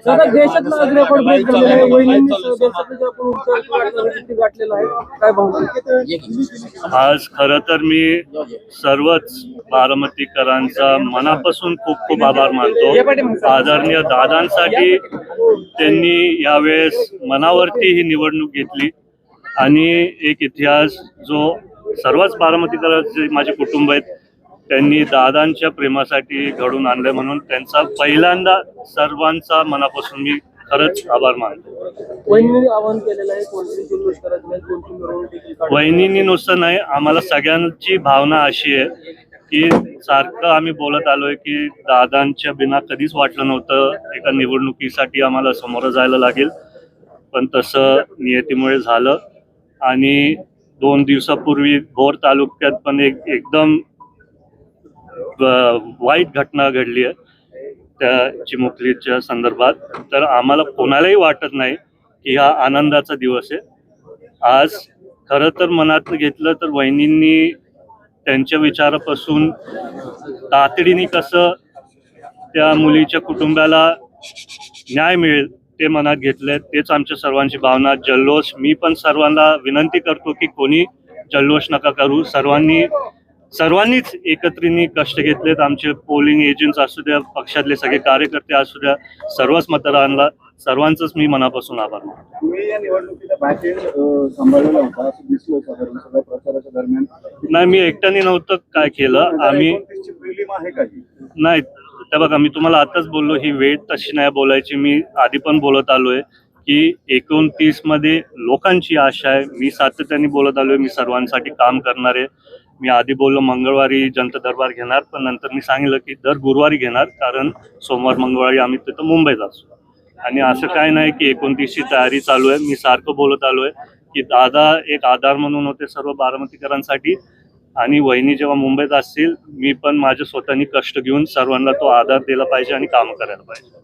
दादा देशातला आज रेकॉर्ड ब्रेक झालेला आहे. वहिनींनी देशातलं जे आपण उंच गाठलेलं आहे, काय भावना? आज खरं तर मी सर्वच बारामतीकरांचा मनापासून खूप खूप आभार मानतो. आदरणीय दादांसाठी त्यांनी यावेळेस मनावरती ही निवडणूक घेतली आणि एक इतिहास जो सर्वच बारामतीकरांचे माझे कुटुंब आहेत त्यांनी दादांच्या प्रेमासाठी घडून आणले, म्हणून त्यांचा पहिल्यांदा सर्वांचा मनापासून मी खरंच आभार मानतो. वहिनींनी आवाहन केलेलं आहे कोणतरी जल्लोष करायचं नाही, कोणती मिरवणूक देखील काढू. वहिनींनी नुसतं नाही, आम्हाला सगळ्यांची भावना अशी आहे की सारखं आम्ही बोलत आलोय की दादांच्या बिना कधीच वाटलं नव्हतं एका निवडणुकीसाठी आम्हाला समोर जायला लागेल, पण तसं नियतीमुळे झालं. आणि 2 दिवसापूर्वी भोर तालुक्यात पण एकदम वाईट घटना घडली आहे त्या चिमुकलीच्या संदर्भात. तर आम्हाला कोणालाही वाटत नाही की हा आनंदाचा दिवस आहे. आज खरं तर मनात घेतलं तर वहिनींनी त्यांच्या विचारापासून तातडीने कसं त्या मुलीच्या कुटुंबाला न्याय मिळेल ते मनात घेतलंय. तेच आमच्या सर्वांची भावना. जल्लोष मी पण सर्वांना विनंती करतो की कोणी जल्लोष नका करू. सर्वांनीच एकत्रित कष्ट घेतलेत. आमचे पोलिंग एजंट्स असू द्या, पक्षातले सगळे कार्यकर्ते असू द्या, सर्वच मतदारांना सर्वांचंच मी मनापासून आभार मानतो. तुम्ही या निवडणुकीचा बॅकेंड सांभाळलेला होता असं दिसलं साधारण सगळ्या प्रचाराच्या दरम्यान. नाही, मी एकट्याने नव्हतं काय केलं. आम्ही प्रिलिम आहे का नाही, त्या बघा मी तुम्हाला आताच बोललो ही वेळ तशी नाही बोलायची. मी आधी पण बोलत आलोय की 29 मध्ये लोकांची आशा आहे. मी सातत्याने बोलत आलोय मी सर्वांसाठी काम करणार आहे. मी आधी बोललो मंगळवारी जनता दरबार घेणार, पण नंतर मी सांगितलं की दर गुरुवारी घेणार, कारण सोमवार मंगळवारी आम्ही तिथं मुंबईत असतो. आणि असं काय नाही की 29ची तयारी चालू आहे. मी सारखं बोलत आलोय की दादा एक आधार म्हणून होते सर्व बारामतीकरांसाठी, आणि वहिनी जेव्हा मुंबईत असतील मी पण माझ्या स्वतःनी कष्ट घेऊन सर्वांना तो आधार दिला पाहिजे आणि काम करायला पाहिजे.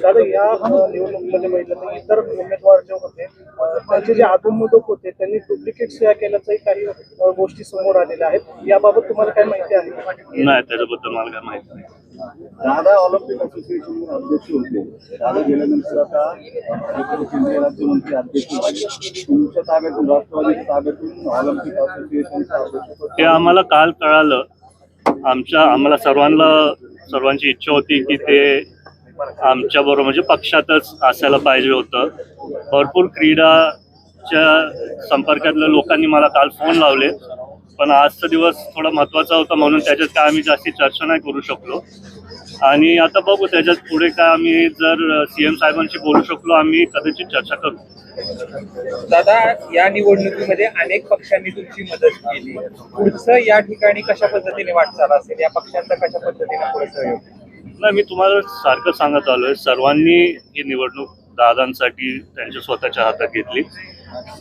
दादा या निवडणुकीमध्ये बघितलं तर इतर उमेदवार जे होते त्यांचे जे अधोमधोक होते त्यांनी डुप्लिकेट शिया केल्याच्याही काही गोष्टी समोर आलेल्या आहेत. याबाबत तुम्हाला काय माहिती आहे? नाही, त्याच्याबद्दल मला काय माहिती नाही. दादा ऑलिम्पिक असोसिएशन अध्यक्ष होते. दादा गेल्यानंतर आता केंद्रीय राज्यमंत्री अध्यक्ष होते. तुमच्या ताब्यातून राष्ट्रवादीच्या ताब्यातून ऑलिम्पिक असोसिएशनचा अध्यक्ष ते आम्हाला काल कळालं. आम्हाला सर्वांची इच्छा होती की ते आमच्या बरोबर म्हणजे पक्षातच असायला पाहिजे होतं. भरपूर क्रीडाच्या संपर्कातल्या लोकांनी मला काल फोन लावले, पण आजचा दिवस थोडा महत्त्वाचा होता म्हणून त्याच्यात काय आम्ही जास्ती चर्चा नाही करू शकलो. आणि आता बघू त्याच्यात पुढे काय आम्ही जर CM साहेबांशी बोलू शकलो आम्ही कदाचित चर्चा करू. दादा या निवडणुकीमध्ये अनेक पक्षांनी तुमची मदत केली. पुढचं या ठिकाणी कशा पद्धतीने वाटचाल असेल, या पक्षांचा कशा पद्धतीने पुढे सहयोग? नाही, मी तुम्हाला सारखं सांगत आलोय सर्वांनी ही निवडणूक दादांसाठी त्यांच्या स्वतःच्या हातात घेतली.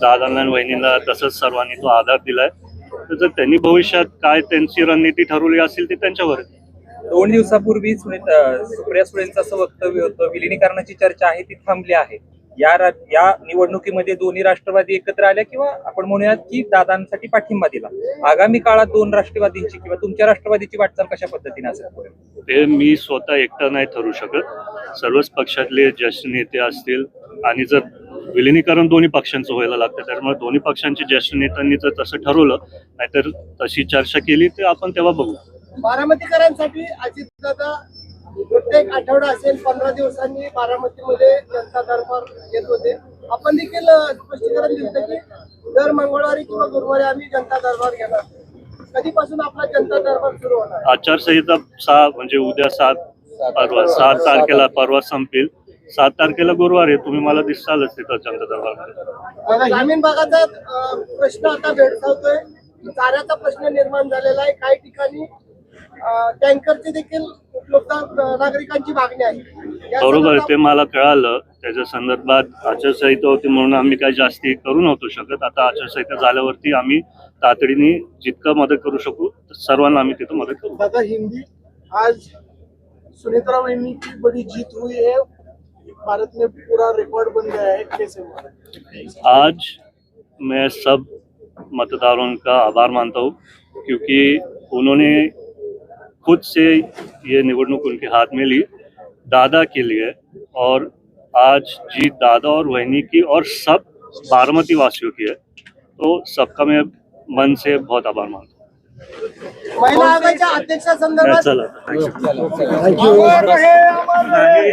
दादांना आणि वहिनीला तसंच सर्वांनी तो आधार दिलाय. तर जर त्यांनी भविष्यात काय त्यांची रणनीती ठरवली असेल ते त्यांच्यावर आहे. 2 दिवसापूर्वी सुप्रिया सुळेंचं असं वक्तव्य होतं विलिनीकरणाची चर्चा आहे ती थांबली आहे. या निवडणुकीमध्ये दोन्ही राष्ट्रवादी एकत्र आल्या किंवा आपण म्हणूयात की दादांसाठी पाठिंबा दिला. आगामी काळात 2 राष्ट्रवादींची किंवा तुमच्या राष्ट्रवादीची वाटचाल कशा पद्धतीने असेल? ते मी स्वतः एकटा नाही ठरू शकत. सर्वच पक्षातले ज्येष्ठ नेते असतील, आणि जर विलिनीकरण दोन्ही पक्षांचं व्हायला लागतं त्यामुळे दोन्ही पक्षांच्या ज्येष्ठ नेत्यांनी जर तसं ठरवलं नाहीतर तशी चर्चा केली तर आपण तेव्हा बघू. बारामतीकरांसाठी अजितदादा प्रत्येक आठवडा असेल 15 दिवसांनी बारामतीमध्ये जनता दरबार येत होते. आपण देखील स्पष्टीकरण दिलं की दर मंगळवारी किंवा गुरुवारी आम्ही जनता दरबार घेणार. कधीपासून आपला जनता दरबार सुरू होणार? आचारसंहिता 6 म्हणजे उद्या 7 तारखेला परवा संपेल. 7 तारखेला गुरुवार आहे. तुम्ही मला दिसालच तिथं जनता दरबार. ग्रामीण भागाचा प्रश्न आता भेडसावतोय. चाऱ्याचा प्रश्न निर्माण झालेला आहे. काही ठिकाणी टँकरची देखील उपलब्ध नागरिकांची मागणी आहे. बरोबर, ते मला कळालं. त्याच्या संदर्भात आचारसंहिता होती म्हणून आम्ही काही जास्ती करू नव्हतो शकत. आता आचारसंहिता झाल्यावरती आम्ही तातडीने जितकं मदत करू शकू सर्वांना आम्ही तिथं मदत करू. दादा हिंदी आज सुनीता वहिनी की बड़ी जीत हुई है, भारत में पूरा रिकॉर्ड बन गया है, कैसे हुआ? आज मैं सब मतदारों का आभार मानता हूँ, क्योंकि उन्होंने खुद से ये निवडणूक उनके हाथ में ली दादा के लिए, और आज जीत दादा और वहिनी की और सब बारामती वासियों की है। तो सबका मैं मन से बहुत आभार मानता हूँ। महिला आघाडीच्या अध्यक्षासंदर्भात चला अमर रहे, अमर रहे.